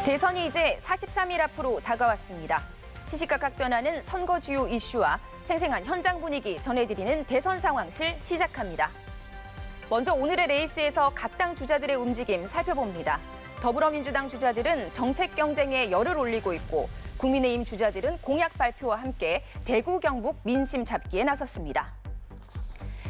대선이 이제 43일 앞으로 다가왔습니다. 시시각각 변하는 선거 주요 이슈와 생생한 현장 분위기 전해드리는 대선 상황실 시작합니다. 먼저 오늘의 레이스에서 각 당 주자들의 움직임 살펴봅니다. 더불어민주당 주자들은 정책 경쟁에 열을 올리고 있고 국민의힘 주자들은 공약 발표와 함께 대구 경북 민심 잡기에 나섰습니다.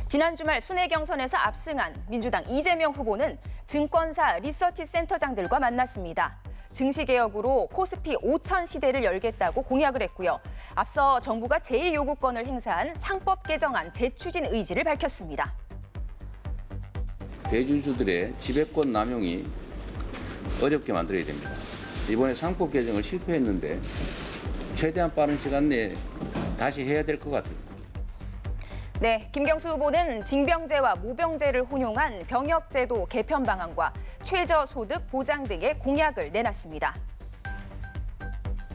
지난 주말 순회 경선에서 압승한 민주당 이재명 후보는 증권사 리서치 센터장들과 만났습니다. 증시개혁으로 코스피 5천 시대를 열겠다고 공약을 했고요. 앞서 정부가 제2요구권을 행사한 상법 개정안 재추진 의지를 밝혔습니다. 대주주들의 지배권 남용이 어렵게 만들어야 됩니다. 이번에 상법 개정을 실패했는데 최대한 빠른 시간 내에 다시 해야 될 것 같아요. 네, 김경수 후보는 징병제와 모병제를 혼용한 병역제도 개편 방안과 최저소득 보장 등의 공약을 내놨습니다.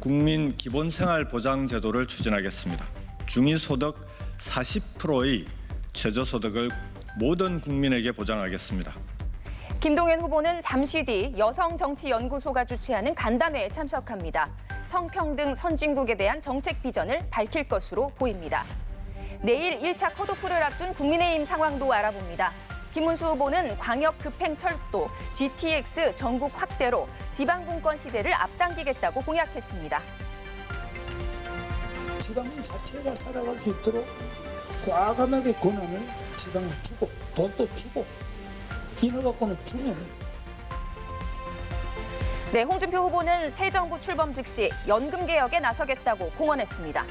국민 기본생활보장제도를 추진하겠습니다. 중위소득 40%의 최저소득을 모든 국민에게 보장하겠습니다. 김동연 후보는 잠시 뒤 여성정치연구소가 주최하는 간담회에 참석합니다. 성평등 선진국에 대한 정책 비전을 밝힐 것으로 보입니다. 내일 1차 컷오프를 앞둔 국민의힘 상황도 알아봅니다. 김문수 후보는 광역 급행철도 GTX 전국 확대로 지방분권 시대를 앞당기겠다고 공약했습니다. 지방 자체가 살아갈 수 있도록 과감하게 권한을 지방에 주고 돈도 주고 인허가권을 주면. 네, 홍준표 후보는 새 정부 출범 즉시 연금 개혁에 나서겠다고 공언했습니다.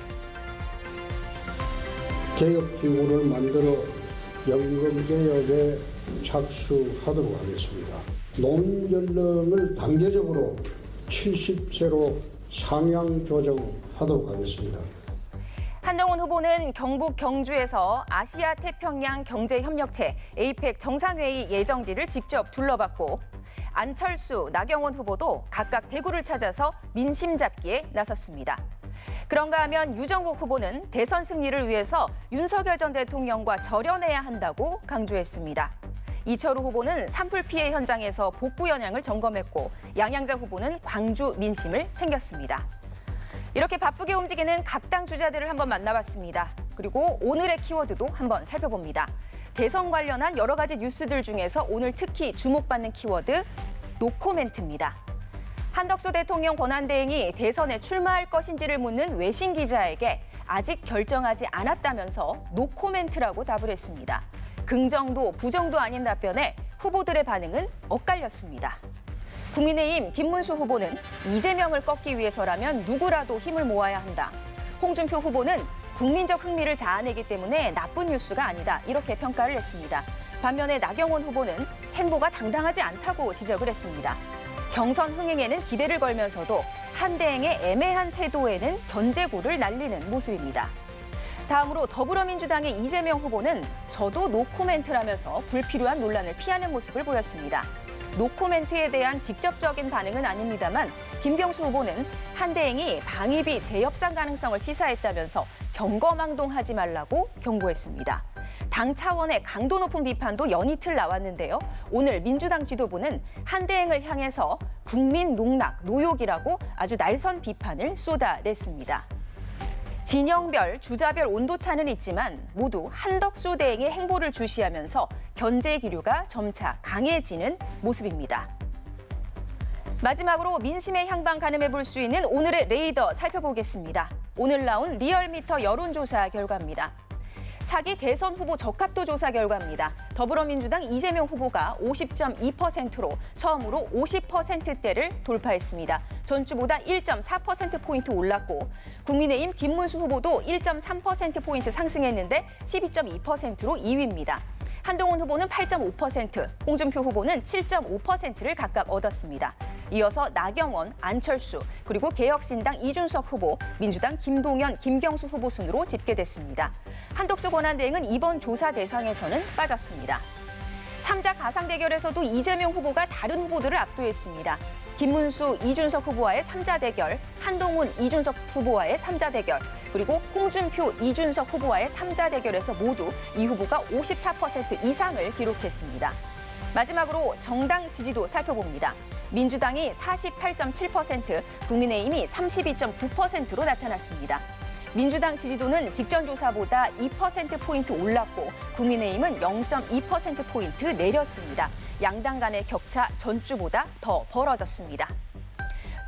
개혁기구를 만들어 연금개혁에 착수하도록 하겠습니다. 노인연령을 단계적으로 70세로 상향 조정하도록 하겠습니다. 한동훈 후보는 경북 경주에서 아시아 태평양 경제협력체 APEC 정상회의 예정지를 직접 둘러봤고 안철수, 나경원 후보도 각각 대구를 찾아서 민심 잡기에 나섰습니다. 그런가 하면 유정국 후보는 대선 승리를 위해서 윤석열 전 대통령과 절연해야 한다고 강조했습니다. 이철우 후보는 산불 피해 현장에서 복구 현황을 점검했고 양양자 후보는 광주 민심을 챙겼습니다. 이렇게 바쁘게 움직이는 각 당 주자들을 한번 만나봤습니다. 그리고 오늘의 키워드도 한번 살펴봅니다. 대선 관련한 여러 가지 뉴스들 중에서 오늘 특히 주목받는 키워드 노코멘트입니다. 한덕수 대통령 권한대행이 대선에 출마할 것인지를 묻는 외신 기자에게 아직 결정하지 않았다면서 노코멘트라고 답을 했습니다. 긍정도 부정도 아닌 답변에 후보들의 반응은 엇갈렸습니다. 국민의힘 김문수 후보는 이재명을 꺾기 위해서라면 누구라도 힘을 모아야 한다. 홍준표 후보는 국민적 흥미를 자아내기 때문에 나쁜 뉴스가 아니다. 이렇게 평가를 했습니다. 반면에 나경원 후보는 행보가 당당하지 않다고 지적을 했습니다. 경선 흥행에는 기대를 걸면서도 한대행의 애매한 태도에는 견제구를 날리는 모습입니다. 다음으로 더불어민주당의 이재명 후보는 저도 노코멘트라면서 불필요한 논란을 피하는 모습을 보였습니다. 노코멘트에 대한 직접적인 반응은 아닙니다만 김경수 후보는 한대행이 방위비 재협상 가능성을 시사했다면서 경거망동하지 말라고 경고했습니다. 당 차원의 강도 높은 비판도 연이틀 나왔는데요. 오늘 민주당 지도부는 한대행을 향해서 국민 농락, 노욕이라고 아주 날선 비판을 쏟아냈습니다. 진영별, 주자별 온도차는 있지만 모두 한덕수 대행의 행보를 주시하면서 견제 기류가 점차 강해지는 모습입니다. 마지막으로 민심의 향방 가늠해 볼 수 있는 오늘의 레이더 살펴보겠습니다. 오늘 나온 리얼미터 여론조사 결과입니다. 차기 대선 후보 적합도 조사 결과입니다. 더불어민주당 이재명 후보가 50.2%로 처음으로 50%대를 돌파했습니다. 전주보다 1.4%포인트 올랐고 국민의힘 김문수 후보도 1.3%포인트 상승했는데 12.2%로 2위입니다. 한동훈 후보는 8.5%, 홍준표 후보는 7.5%를 각각 얻었습니다. 이어서 나경원, 안철수, 그리고 개혁신당 이준석 후보, 민주당 김동연, 김경수 후보 순으로 집계됐습니다. 한덕수 권한대행은 이번 조사 대상에서는 빠졌습니다. 3자 가상 대결에서도 이재명 후보가 다른 후보들을 압도했습니다. 김문수, 이준석 후보와의 3자 대결, 한동훈, 이준석 후보와의 3자 대결, 그리고 홍준표, 이준석 후보와의 3자 대결에서 모두 이 후보가 54% 이상을 기록했습니다. 마지막으로 정당 지지도 살펴봅니다. 민주당이 48.7%, 국민의힘이 32.9%로 나타났습니다. 민주당 지지도는 직전 조사보다 2%포인트 올랐고 국민의힘은 0.2%포인트 내렸습니다. 양당 간의 격차 전주보다 더 벌어졌습니다.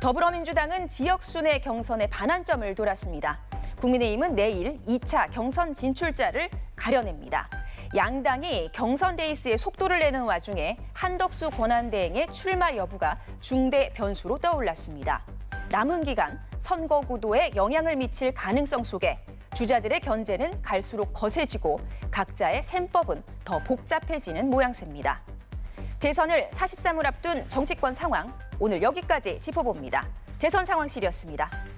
더불어민주당은 지역순회 경선의 반환점을 돌았습니다. 국민의힘은 내일 2차 경선 진출자를 가려냅니다. 양당이 경선 레이스에 속도를 내는 와중에 한덕수 권한대행의 출마 여부가 중대 변수로 떠올랐습니다. 남은 기간 선거 구도에 영향을 미칠 가능성 속에 주자들의 견제는 갈수록 거세지고 각자의 셈법은 더 복잡해지는 모양새입니다. 대선을 43일 앞둔 정치권 상황, 오늘 여기까지 짚어봅니다. 대선 상황실이었습니다.